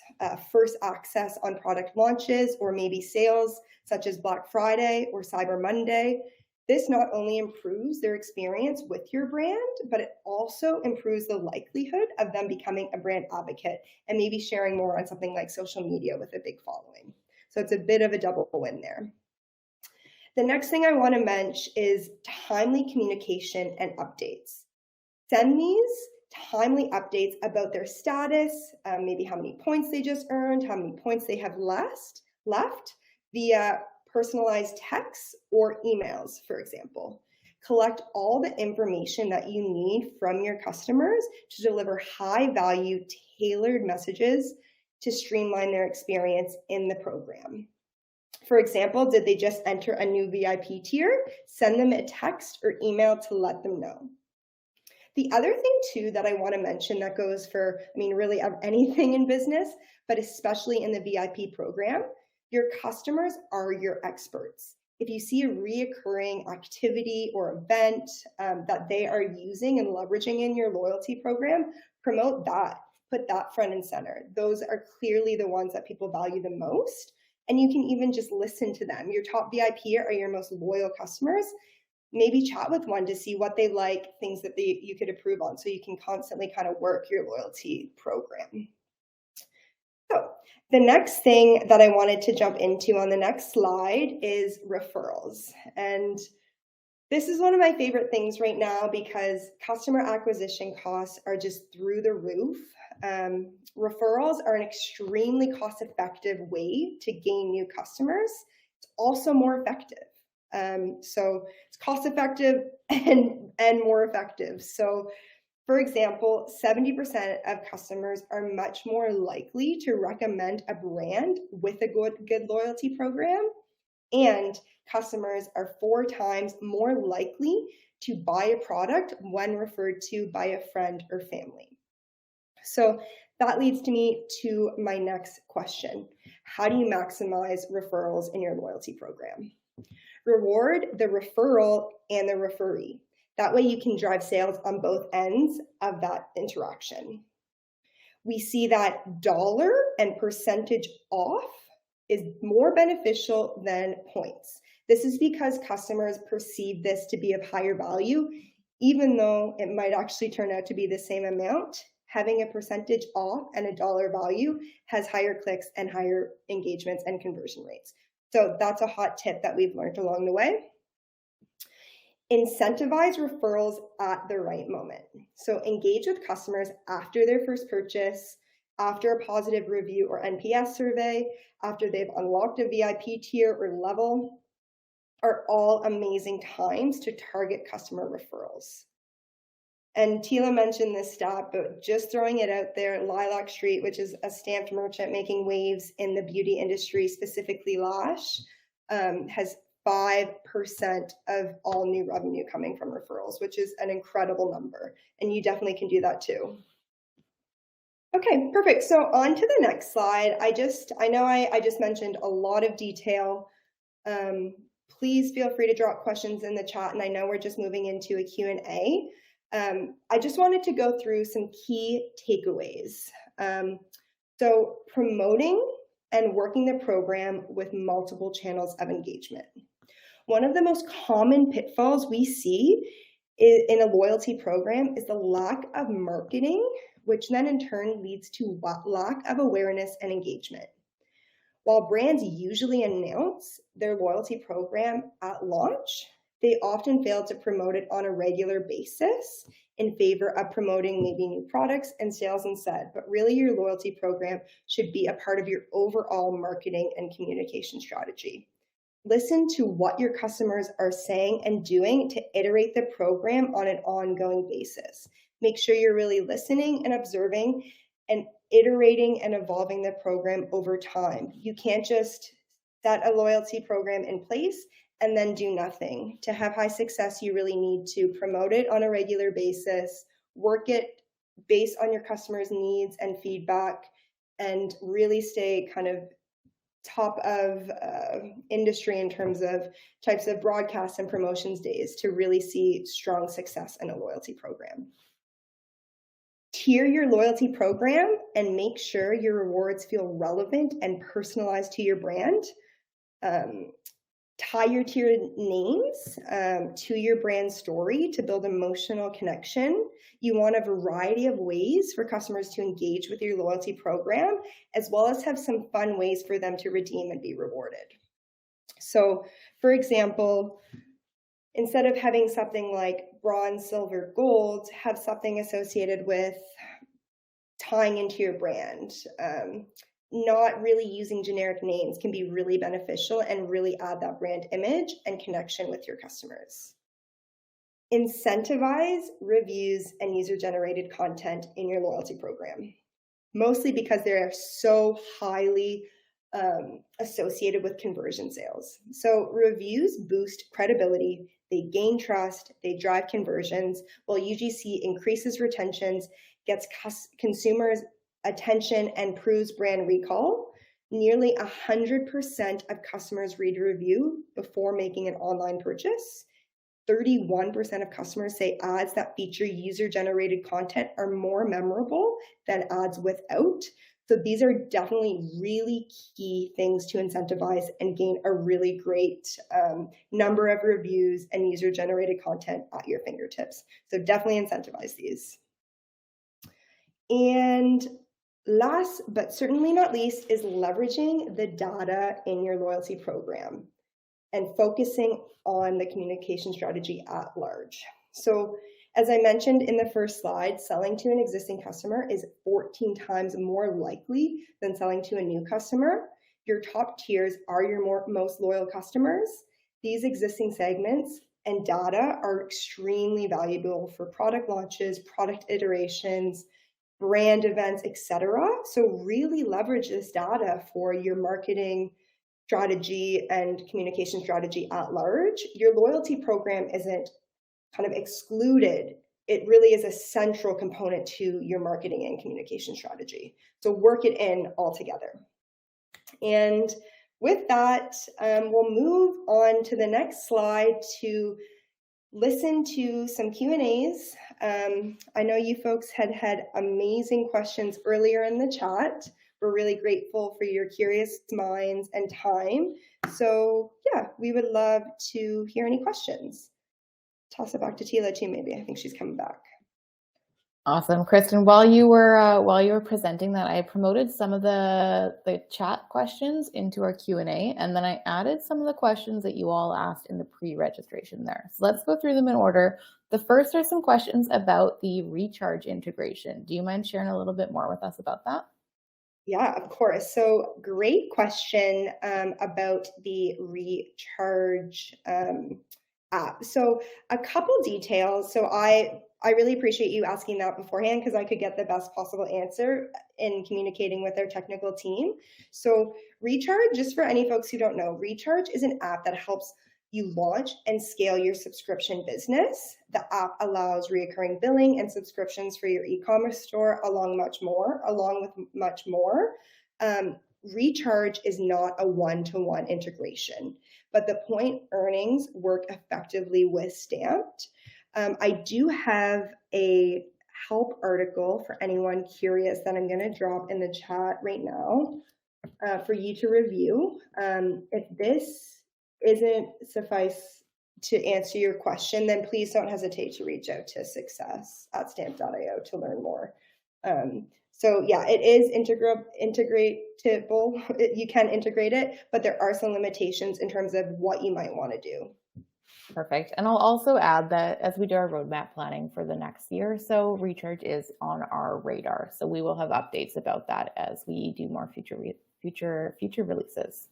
first access on product launches or maybe sales such as Black Friday or Cyber Monday. This not only improves their experience with your brand, but it also improves the likelihood of them becoming a brand advocate and maybe sharing more on something like social media with a big following. So it's a bit of a double win there. The next thing I want to mention is timely communication and updates. Send these timely updates about their status, maybe how many points they just earned, how many points they have left via personalized texts or emails, for example. Collect all the information that you need from your customers to deliver high value, tailored messages to streamline their experience in the program. For example, did they just enter a new VIP tier? Send them a text or email to let them know. The other thing too that I want to mention that goes for, really anything in business, but especially in the VIP program, your customers are your experts. If you see a reoccurring activity or event that they are using and leveraging in your loyalty program, promote that, put that front and center. Those are clearly the ones that people value the most. And you can even just listen to them. Your top VIP are your most loyal customers. Maybe chat with one to see what they like, things that you could improve on, so you can constantly kind of work your loyalty program. So the next thing that I wanted to jump into on the next slide is referrals. And this is one of my favorite things right now because customer acquisition costs are just through the roof. Referrals are an extremely cost-effective way to gain new customers. It's also more effective. So it's cost-effective and more effective. So for example, 70% of customers are much more likely to recommend a brand with a good loyalty program, and customers are 4 times more likely to buy a product when referred to by a friend or family. So that leads me to my next question. How do you maximize referrals in your loyalty program? Reward the referral and the referee. That way you can drive sales on both ends of that interaction. We see that dollar and percentage off is more beneficial than points. This is because customers perceive this to be of higher value, even though it might actually turn out to be the same amount. Having a percentage off and a dollar value has higher clicks and higher engagements and conversion rates. So that's a hot tip that we've learned along the way. Incentivize referrals at the right moment. So engage with customers after their first purchase, after a positive review or NPS survey, after they've unlocked a VIP tier or level, are all amazing times to target customer referrals. And Tila mentioned this stat, but just throwing it out there, Lilac Street, which is a stamped merchant making waves in the beauty industry, specifically Lash, has 5% of all new revenue coming from referrals, which is an incredible number. And you definitely can do that too. Okay, perfect. So on to the next slide. I know I just mentioned a lot of detail. Please feel free to drop questions in the chat, and I know we're just moving into a Q&A. I just wanted to go through some key takeaways. So promoting and working the program with multiple channels of engagement. One of the most common pitfalls we see in a loyalty program is the lack of marketing, which then in turn leads to lack of awareness and engagement. While brands usually announce their loyalty program at launch, they often fail to promote it on a regular basis in favor of promoting maybe new products and sales instead. But really, your loyalty program should be a part of your overall marketing and communication strategy. Listen to what your customers are saying and doing to iterate the program on an ongoing basis. Make sure you're really listening and observing and iterating and evolving the program over time. You can't just set a loyalty program in place and then do nothing. To have high success, you really need to promote it on a regular basis, work it based on your customers' needs and feedback, and really stay kind of top of industry in terms of types of broadcasts and promotions days to really see strong success in a loyalty program. Tier your loyalty program and make sure your rewards feel relevant and personalized to your brand. Tie your tiered names to your brand story to build emotional connection. You want a variety of ways for customers to engage with your loyalty program, as well as have some fun ways for them to redeem and be rewarded. So, for example, instead of having something like bronze, silver, gold, have something associated with tying into your brand. Not really using generic names can be really beneficial and really add that brand image and connection with your customers. Incentivize reviews and user-generated content in your loyalty program, mostly because they are so highly associated with conversion sales. So reviews boost credibility, they gain trust, they drive conversions, while UGC increases retentions, gets consumers attention, and proves brand recall. Nearly 100% of customers read a review before making an online purchase. 31% of customers say ads that feature user-generated content are more memorable than ads without. So these are definitely really key things to incentivize and gain a really great number of reviews and user-generated content at your fingertips. So definitely incentivize these. And last but certainly not least is leveraging the data in your loyalty program and focusing on the communication strategy at large. So as I mentioned in the first slide, selling to an existing customer is 14 times more likely than selling to a new customer. Your top tiers are your most loyal customers. These existing segments and data are extremely valuable for product launches, product iterations, brand events, etc. So really leverage this data for your marketing strategy and communication strategy at large. Your loyalty program isn't kind of excluded. It really is a central component to your marketing and communication strategy. So work it in all together. And with that, we'll move on to the next slide to listen to some Q&As. I know you folks had amazing questions earlier in the chat. We're really grateful for your curious minds and time. So yeah, we would love to hear any questions. Toss it back to Tila too, maybe. I think she's coming back. Awesome, Kristen. While you were presenting that, I promoted some of the chat questions into our Q&A, and then I added some of the questions that you all asked in the pre-registration there. So let's go through them in order. The first are some questions about the Recharge integration. Do you mind sharing a little bit more with us about that? Yeah, of course. So great question about the Recharge app. So a couple details. So I really appreciate you asking that beforehand because I could get the best possible answer in communicating with our technical team. So Recharge, just for any folks who don't know, Recharge is an app that helps you launch and scale your subscription business. The app allows recurring billing and subscriptions for your e-commerce store, along with much more. Recharge is not a one-to-one integration, but the point earnings work effectively with Stamped. I do have a help article for anyone curious that I'm going to drop in the chat right now for you to review. If this isn't suffice to answer your question, then please don't hesitate to reach out to success@stamp.io to learn more. So yeah, it is integratable. You can integrate it, but there are some limitations in terms of what you might want to do. Perfect. And I'll also add that as we do our roadmap planning for the next year or so, Recharge is on our radar. So we will have updates about that as we do more future releases.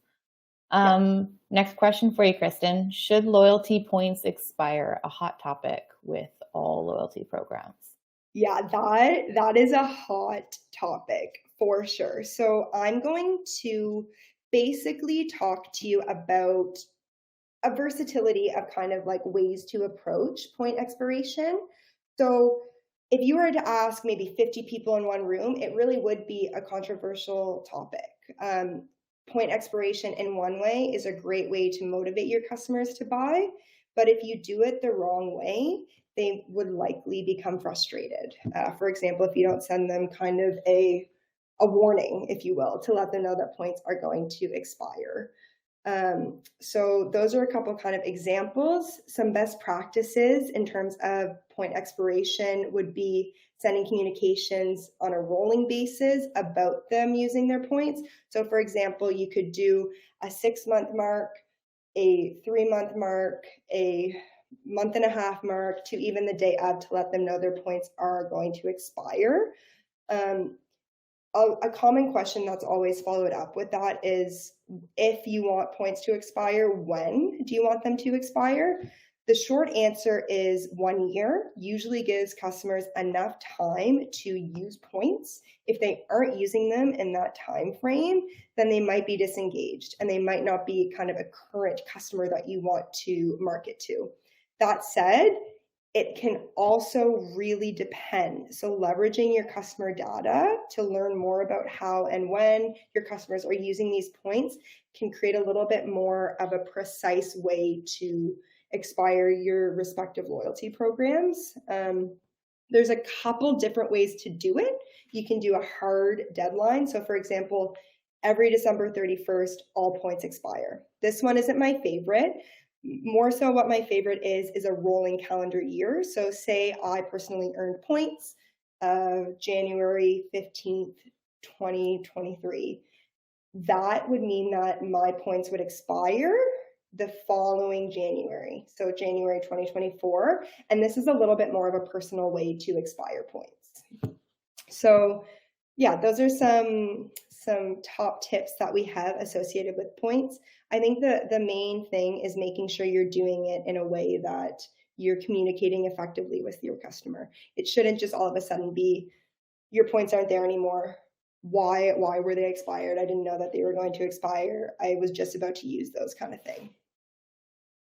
Next question for you, Kristen. Should loyalty points expire? A hot topic with all loyalty programs. Yeah, that is a hot topic for sure. So I'm going to basically talk to you about a versatility of kind of like ways to approach point expiration. So if you were to ask maybe 50 people in one room, it really would be a controversial topic. Point expiration in one way is a great way to motivate your customers to buy, but if you do it the wrong way, they would likely become frustrated. For example, if you don't send them kind of a warning, if you will, to let them know that points are going to expire. So those are a couple kind of examples. Some best practices in terms of point expiration would be sending communications on a rolling basis about them using their points. So for example, you could do a 6-month mark, a 3-month mark, a month-and-a-half mark, to even the day of, to let them know their points are going to expire. A common question that's always followed up with that is, if you want points to expire, when do you want them to expire? The short answer is 1 year. Usually gives customers enough time to use points. If they aren't using them in that time frame, then they might be disengaged and they might not be kind of a current customer that you want to market to. That said, it can also really depend. So leveraging your customer data to learn more about how and when your customers are using these points can create a little bit more of a precise way to expire your respective loyalty programs. There's a couple different ways to do it. You can do a hard deadline. So for example, every December 31st, all points expire. This one isn't my favorite. More so what my favorite is a rolling calendar year. So say I personally earned points January 15th, 2023. That would mean that my points would expire the following January, so January 2024. And this is a little bit more of a personal way to expire points. So yeah, those are some top tips that we have associated with points. I think the main thing is making sure you're doing it in a way that you're communicating effectively with your customer. It shouldn't just all of a sudden be, your points aren't there anymore. Why were they expired? I didn't know that they were going to expire. I was just about to use those, kind of thing.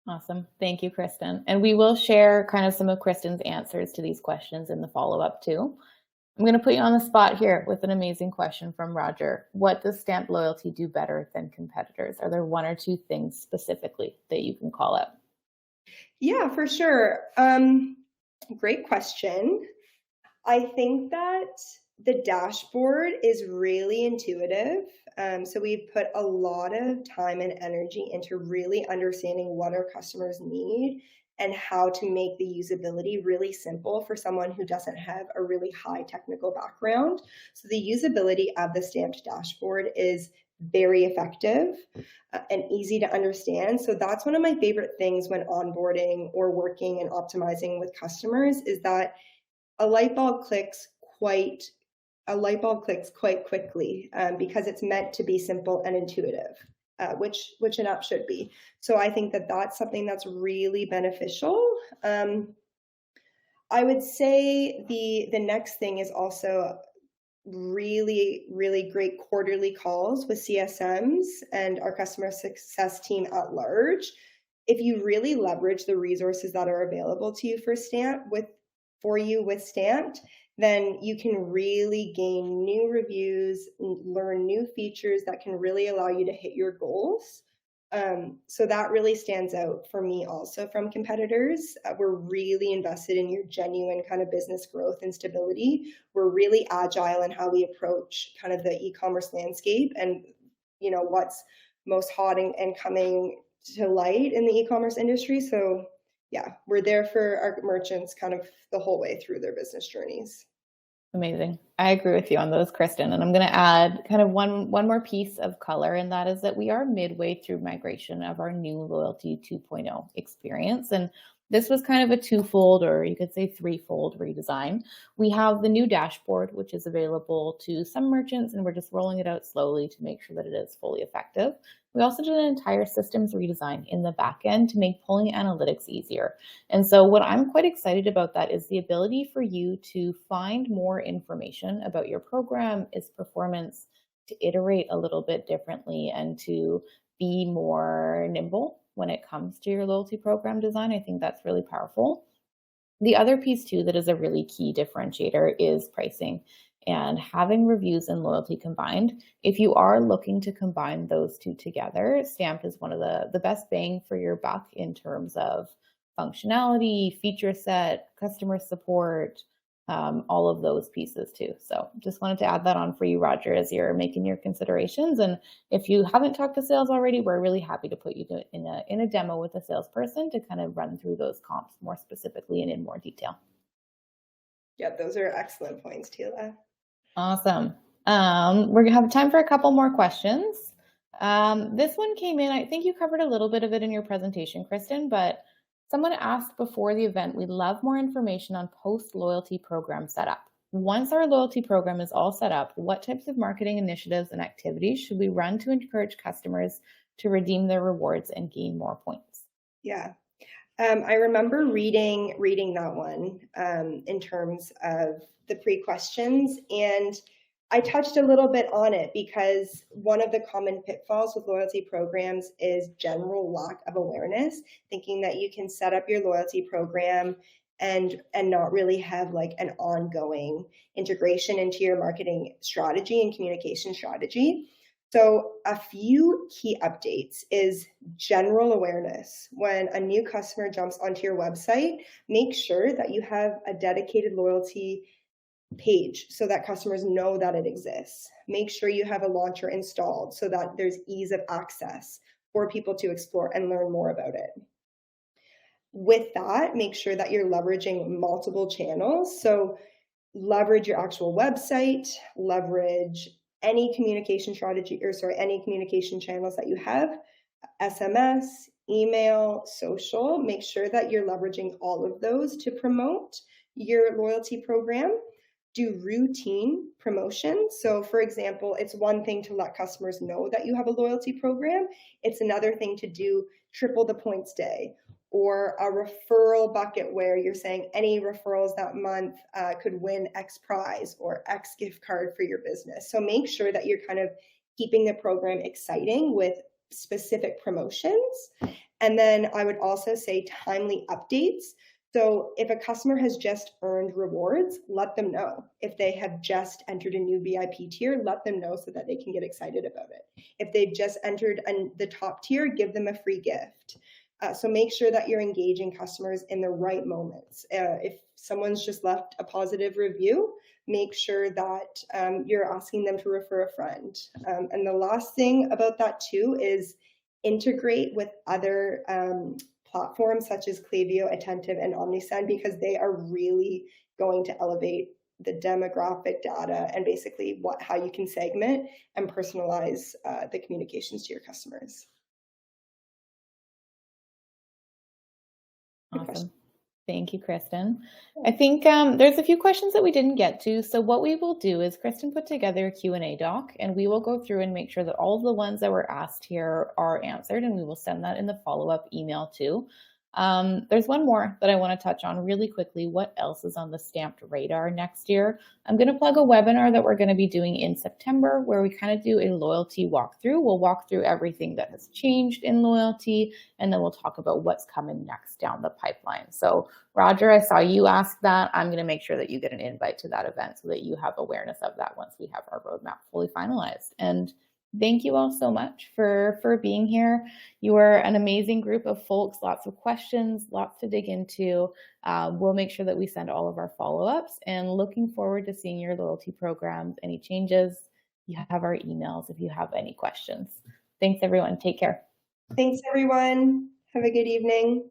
Awesome. Thank you, Kristen. And we will share kind of some of Kristen's answers to these questions in the follow-up too. I'm going to put you on the spot here with an amazing question from Roger. What does Stamped Loyalty do better than competitors? Are there one or two things specifically that you can call out? Yeah, for sure. Great question. I think that the dashboard is really intuitive. So we've put a lot of time and energy into really understanding what our customers need and how to make the usability really simple for someone who doesn't have a really high technical background. So the usability of the Stamped dashboard is very effective and easy to understand. So that's one of my favorite things when onboarding or working and optimizing with customers, is that a light bulb clicks quite quickly because it's meant to be simple and intuitive. Which an app should be. So I think that that's something that's really beneficial. I would say the next thing is also really, really great quarterly calls with CSMs and our customer success team at large. if you really leverage the resources that are available to you for Stamped, then you can really gain new reviews, learn new features that can really allow you to hit your goals. So that really stands out for me also from competitors. We're really invested in your genuine kind of business growth and stability. We're really agile in how we approach kind of the e-commerce landscape and, you know, what's most hot and coming to light in the e-commerce industry. So yeah, we're there for our merchants kind of the whole way through their business journeys. Amazing. I agree with you on those, Kristen. And I'm going to add kind of one more piece of color, and that is that we are midway through migration of our new Loyalty 2.0 experience. And this was kind of a twofold, or you could say threefold redesign. We have the new dashboard, which is available to some merchants, and we're just rolling it out slowly to make sure that it is fully effective. We also did an entire systems redesign in the back end to make pulling analytics easier. And so what I'm quite excited about that is the ability for you to find more information about your program, its performance, to iterate a little bit differently, and to be more nimble when it comes to your loyalty program design. I think that's really powerful. The other piece too that is a really key differentiator is pricing and having reviews and loyalty combined. If you are looking to combine those two together, Stamped is one of the best bang for your buck in terms of functionality, feature set, customer support, all of those pieces too. So just wanted to add that on for you, Roger, as you're making your considerations. And if you haven't talked to sales already, we're really happy to put you in a demo with a salesperson to kind of run through those comps more specifically and in more detail. Yeah, those are excellent points, Tila. Awesome. We're gonna have time for a couple more questions. This one came in, I think you covered a little bit of it in your presentation, Kristen, but someone asked before the event, we'd love more information on post-loyalty program setup. Once our loyalty program is all set up, what types of marketing initiatives and activities should we run to encourage customers to redeem their rewards and gain more points? Yeah. I remember reading that one in terms of the pre-questions, and I touched a little bit on it because one of the common pitfalls with loyalty programs is general lack of awareness, thinking that you can set up your loyalty program and not really have like an ongoing integration into your marketing strategy and communication strategy. So a few key updates is general awareness. When a new customer jumps onto your website, make sure that you have a dedicated loyalty page so that customers know that it exists. Make sure you have a launcher installed so that there's ease of access for people to explore and learn more about it. With that, make sure that you're leveraging multiple channels. So leverage your actual website, leverage any communication strategy, any communication channels that you have, SMS, email, social. Make sure that you're leveraging all of those to promote your loyalty program. Do routine promotion. So for example, it's one thing to let customers know that you have a loyalty program. It's another thing to do triple the points day, or a referral bucket where you're saying any referrals that month could win X prize or X gift card for your business. So make sure that you're kind of keeping the program exciting with specific promotions. And then I would also say timely updates. So if a customer has just earned rewards, let them know. If they have just entered a new VIP tier, let them know so that they can get excited about it. If they've just entered the top tier, give them a free gift. So make sure that you're engaging customers in the right moments. If someone's just left a positive review, make sure that you're asking them to refer a friend. And the last thing about that too is integrate with other platforms such as Klaviyo, Attentive, and Omnisend, because they are really going to elevate the demographic data and basically how you can segment and personalize the communications to your customers. Awesome. Thank you, Kristen. I think there's a few questions that we didn't get to. So what we will do is Kristen put together a Q&A doc, and we will go through and make sure that all of the ones that were asked here are answered, and we will send that in the follow-up email too. There's one more that I want to touch on really quickly. What else is on the Stamped radar next year? I'm going to plug a webinar that we're going to be doing in September where we kind of do a loyalty walkthrough. We'll walk through everything that has changed in loyalty, and then we'll talk about what's coming next down the pipeline. So Roger, I saw you ask that. I'm going to make sure that you get an invite to that event so that you have awareness of that once we have our roadmap fully finalized. And thank you all so much for being here. You are an amazing group of folks, lots of questions, lots to dig into. We'll make sure that we send all of our follow-ups, and looking forward to seeing your loyalty programs, any changes. You have our emails if you have any questions. Thanks, everyone. Take care. Thanks, everyone. Have a good evening.